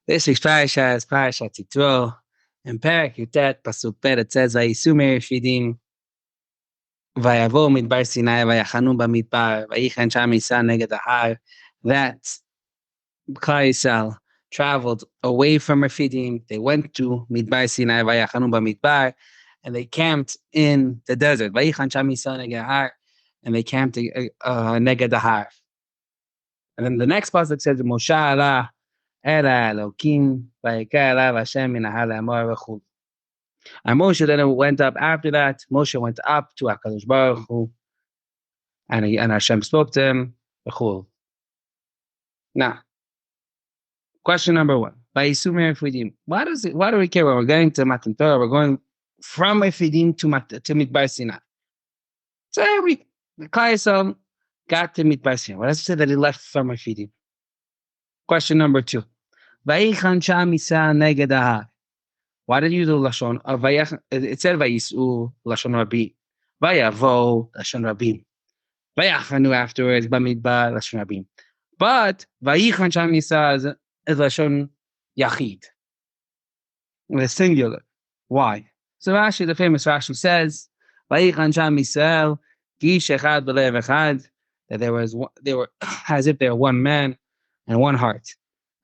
This week's Parashat is Parashat Yitro. In Parak Yutet, Pasuk Bet, it says, Vayisu Merifidim, Vayavo Midbar Sinai, Vayachanu Bamidbar, Vayichan Sham Yisa Neged Ahar. That Klal Yisrael traveled away from Refidim. They went to Midbar Sinai, Vayachanu Bamidbar, and they camped in the desert. Vayichan Sham Yisa Neged Ahar, and they camped Neged Ahar. And then the next pasuk says, Moshe Allah Ela Elokim Vayikra Elav Hashem Min Ahar Le'amor V'chul. And Moshe then went up after that. Moshe went up to HaKadosh Baruch Hu, and Hashem spoke to him. V'chul. Now, question number one. Vayisu Merifidim. Why do we care when we're going to Matan Torah? We're going from Refidim to Midbar Sinai. So the Klal Yisrael got to Midbar Sinai. What does it say that he left from Refidim? Question number two. Vayichan Sham Yisa Neged Ahar. Why did you do Lashon? It said Vayisu Lashon Rabbi. Vayavo Lashon Rabbi. Vayachanu afterwards, Bamidbar Lashon Rabbi. But Vayichan Sham Yisa is Lashon Yachid. It's singular. Why? So Rashi, the famous Rashi says, Vayichan Sham Yisrael, Gish Echad B'lev Echad, that they were as if they were one man and one heart.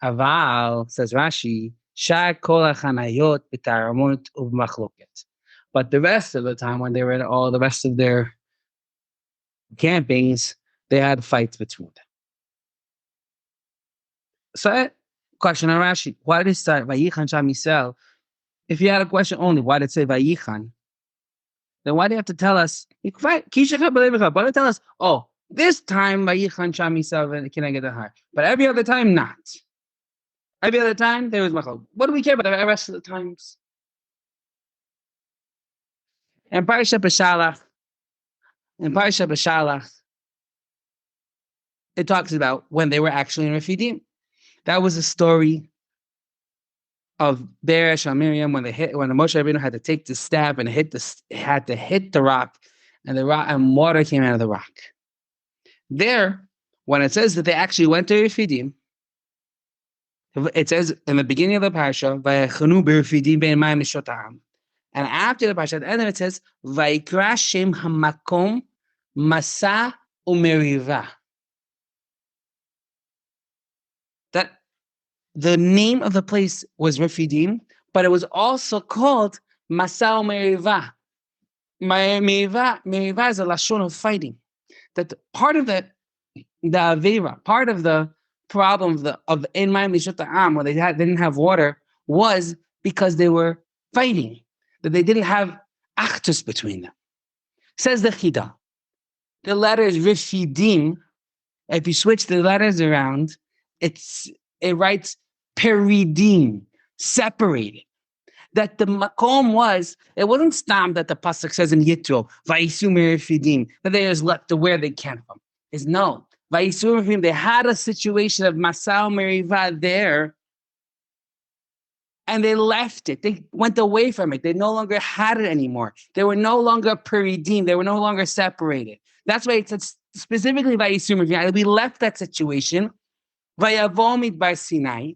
Aval, says Rashi, Shar kol hachanayot b'taramot u'b'machloket. But the rest of the time, when they were in all the rest of their campings, they had fights between them. So, question on Rashi, why did it start Vayichan Sham Yisrael? If you had a question only, why did it say Vayichan? Then why do you have to tell us? Why don't you tell us, oh, this time Vayichan Sham Yisrael Keneged Ahar, but every other time not. Every other time there was machlok. What do we care about the rest of the times? In Parashat B'Shalach, it talks about when they were actually in Refidim. That was a story of Beresh and Miriam when the Moshe Rabbeinu had to take the staff and hit the rock, and water came out of the rock. There, when it says that they actually went to Refidim, it says in the beginning of the parasha, "Vayachanu b'Refidim bein mayim nishot ha'am," and after the parasha, and then it says, "Vayikra shem hamakom masa u'meriva." That the name of the place was Refidim, but it was also called Masa u'meriva. Meriva is a lashon of fighting. That part of the avera, part of the problem of in mayim nishot ha'am, when they didn't have water, was because they were fighting, that they didn't have achdus between them. Says the Chida, the letters Refidim, if you switch the letters around, it writes peridim, separated. That the makom it wasn't stam that the pasuk says in Yitro, Vayisu Merifidim, that they just left to where they came from. Is no. Vayisu Merifidim, they had a situation of Masao Meriva there, and they left it. They went away from it. They no longer had it anymore. They were no longer peridim. They were no longer separated. That's why it says specifically Vayisu Merifidim. We left that situation. Vayavo Midbar Sinai.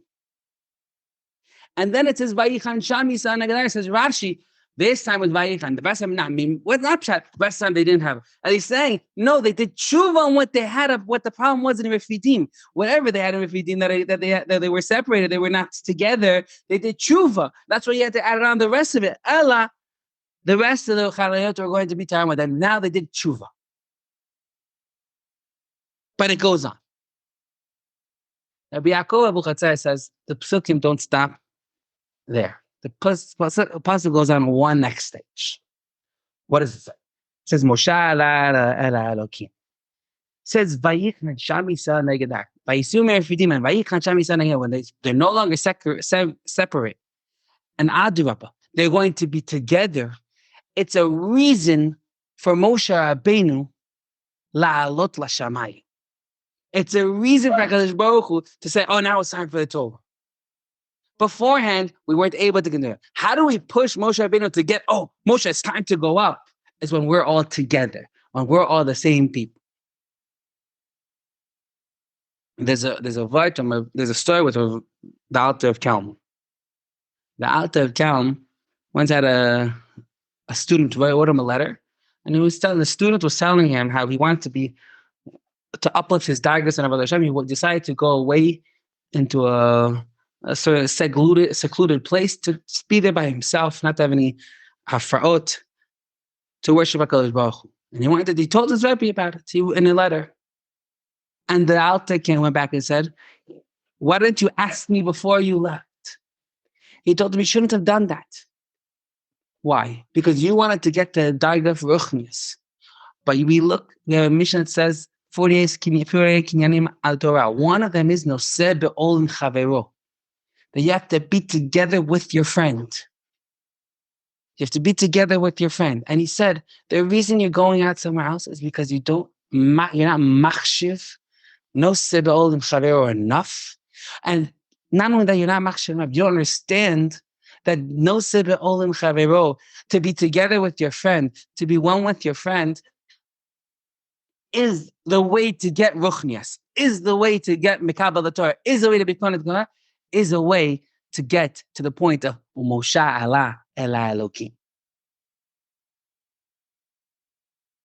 And then it says Vayichan Sham Yisa Neged Ahar. Says Rashi, this time with Vayichan, the best time not. I mean, what's not pshat? The best time they didn't have. And he's saying, no, they did tshuva on what they had, what the problem was in Refidim. Whatever they had in Refidim that they were separated, they were not together. They did tshuva. That's why you had to add on the rest of it. Ella, the rest of the chalayot were going to be time with them. Now they did tshuva. But it goes on. Rabbi Yaakov Abu Chatzai says the psukim don't stop there. The pasuk goes on one next stage. What does it say? It says Moshe Ela Elokim. It says Vayichan Sham Yisa Neged Ahar. Vayisu Merifidim and Vayichan Sham Yisa Neged Ahar. When they're no longer separate, and Adrabah, they're going to be together. It's a reason for Moshe Rabbeinu la'alot l'shamayim. It's a reason for HaKadosh Baruch Hu to say, oh, now it's time for the Torah. Beforehand, we weren't able to continue. How do we push Moshe Rabbeinu to get, oh, Moshe, it's time to go up? It's when we're all together, when we're all the same people. There's a story with the Alter of Kelm. The Alter of Kelm once had a student wrote him a letter, and the student was telling him how he wanted to uplift his dargahs and Avodas Hashem. He decided to go away into a sort of secluded place to be there by himself, not to have any hafra'ot, to worship HaKadosh Baruch Hu. And he told his Rabbi about it in a letter. And the Alter went back and said, why didn't you ask me before you left? He told him he shouldn't have done that. Why? Because you wanted to get the dargah of Ruchnius. But we have a mission that says, 48 kinyanim al Torah. One of them is noseh be'ol chavero. That you have to be together with your friend. You have to be together with your friend. And he said, the reason you're going out somewhere else is because you're not machshiv, noseh be'ol chavero enough. And not only that, you're not machshiv enough, you don't understand that noseh be'ol chavero, to be together with your friend, to be one with your friend, is the way to get ruchnias, is the way to get mekabel the Torah, is the way to be connected to God, is a way to get to the point of Moshe Allah Ela Elokim.